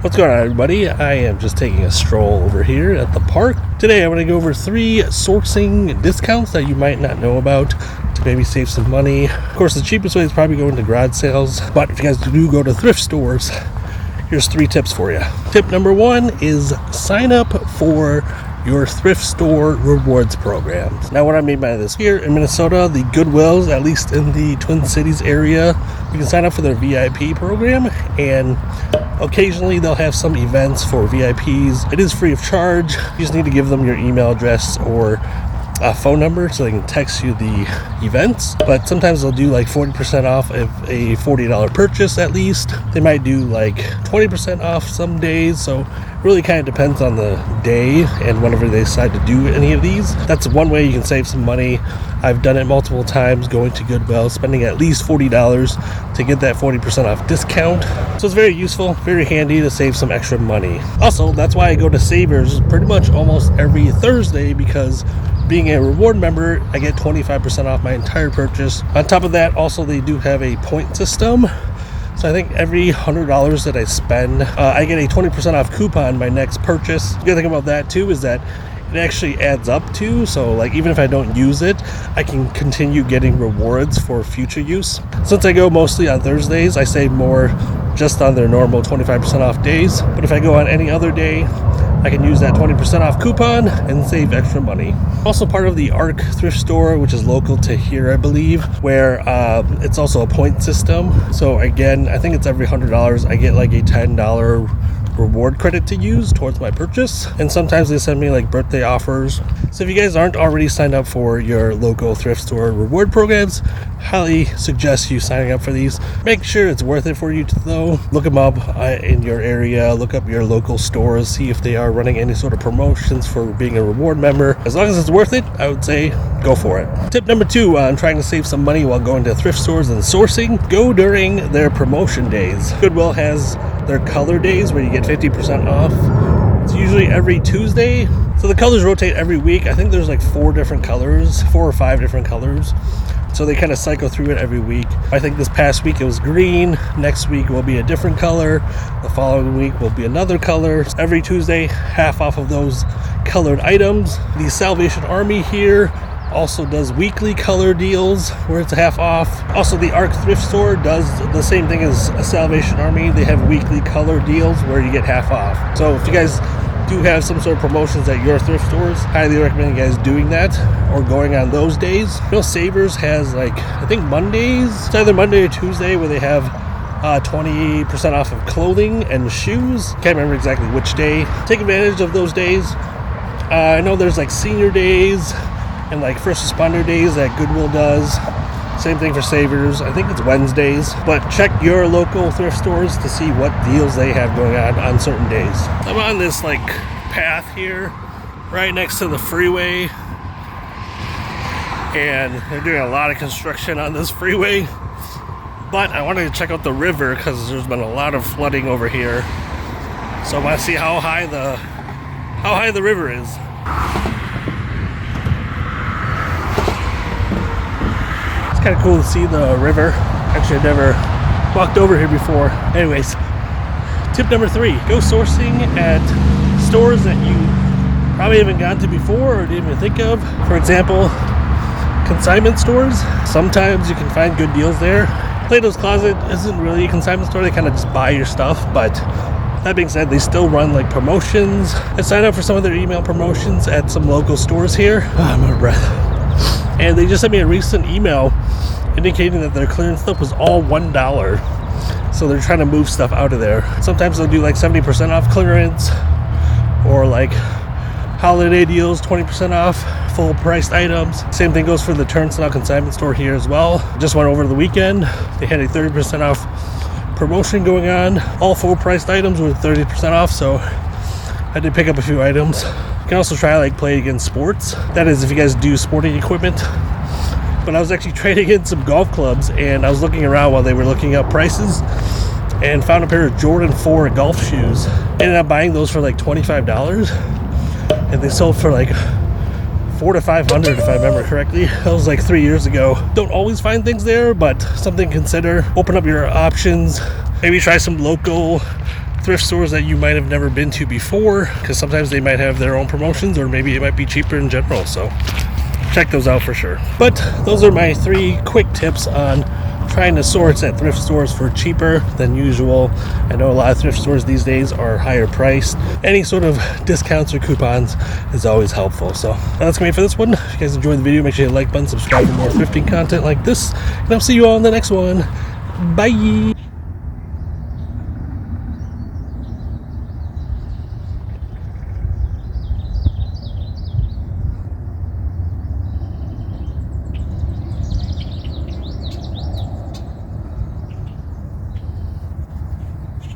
What's going on, everybody? I am just taking a stroll over here at the park. Today I'm going to go over 3 sourcing discounts that you might not know about to maybe save some money. Of course, the cheapest way is probably going to garage sales, but if you guys do go to thrift stores, here's 3 tips for you. Tip number 1 is sign up for your thrift store rewards programs. Now, what I mean by this, here in Minnesota, the Goodwills, at least in the Twin Cities area, you can sign up for their VIP program, and occasionally they'll have some events for VIPs. It is free of charge. You just need to give them your email address or a phone number so they can text you the events. But sometimes they'll do like 40% off of a $40 purchase at least. They might do like 20% off some days, so it really kind of depends on the day and whenever they decide to do any of these. That's one way you can save some money. I've done it multiple times, going to Goodwill, spending at least $40 to get that 40% off discount. So it's very useful, very handy to save some extra money. Also, that's why I go to Savers pretty much almost every Thursday, because being a reward member, I get 25% off my entire purchase. On top of that, also they do have a point system. So I think every $100 that I spend, I get a 20% off coupon my next purchase. The good thing about that too is that it actually adds up to, so like even if I don't use it, I can continue getting rewards for future use. Since I go mostly on Thursdays, I save more just on their normal 25% off days. But if I go on any other day, I can use that 20% off coupon and save extra money. Also part of the ARC thrift store, which is local to here, I believe, where it's also a point system. So again, I think it's every $100 I get like a $10 reward credit to use towards my purchase, and sometimes they send me like birthday offers. So if you guys aren't already signed up for your local thrift store reward programs, highly suggest you signing up for these. Make sure it's worth it for you though. Look them up in your area, look up your local stores, see if they are running any sort of promotions for being a reward member. As long as it's worth it, I would say go for it. Tip number 2 on trying to save some money while going to thrift stores and sourcing: go during their promotion days. Goodwill has their color days where you get 50% off. It's usually every Tuesday. So the colors rotate every week. I think there's like 4 different colors, 4 or 5 different colors. So they kind of cycle through it every week. I think this past week it was green. Next week will be a different color. The following week will be another color. Every Tuesday, half off of those colored items. The Salvation Army here also does weekly color deals where it's half off. Also, the ARC thrift store does the same thing as a Salvation Army. They have weekly color deals where you get half off. So if you guys do have some sort of promotions at your thrift stores, highly recommend you guys doing that or going on those days. You know, Savers has like, I think Mondays, it's either Monday or Tuesday, where they have 20% off of clothing and shoes. Can't remember exactly which day. Take advantage of those days. I know there's like senior days and like first responder days that Goodwill does. Same thing for Savers. I think it's Wednesdays. But check your local thrift stores to see what deals they have going on certain days. I'm on this like path here right next to the freeway, and they're doing a lot of construction on this freeway. But I wanted to check out the river because there's been a lot of flooding over here. So I want to see how high the river is. It's kind of cool to see the river. Actually, I've never walked over here before. Anyways, tip number 3, go sourcing at stores that you probably haven't gone to before or didn't even think of. For example, consignment stores. Sometimes you can find good deals there. Plato's Closet isn't really a consignment store. They kind of just buy your stuff, but that being said, they still run like promotions. I signed up for some of their email promotions at some local stores here. I'm out of breath. And they just sent me a recent email indicating that their clearance stuff was all $1. So they're trying to move stuff out of there. Sometimes they'll do like 70% off clearance, or like holiday deals, 20% off full priced items. Same thing goes for the Turnstile consignment store here as well. Just went over the weekend. They had a 30% off promotion going on. All full priced items were 30% off, so I did pick up a few items. You can also try like play against sports. That is, if you guys do sporting equipment. But I was actually trading in some golf clubs, and I was looking around while they were looking up prices and found a pair of Jordan 4 golf shoes. Ended up buying those for like $25, and they sold for like $400 to $500 if I remember correctly. That was like 3 years ago. Don't always find things there, but something to consider. Open up your options. Maybe try some local thrift stores that you might have never been to before, because sometimes they might have their own promotions, or maybe it might be cheaper in general. So check those out for sure. But those are my 3 quick tips on trying to source at thrift stores for cheaper than usual. I know a lot of thrift stores these days are higher priced. Any sort of discounts or coupons is always helpful. So that's gonna be it for this one. If you guys enjoyed the video, make sure you hit the like button, subscribe for more thrifting content like this, and I'll see you all in the next one. Bye.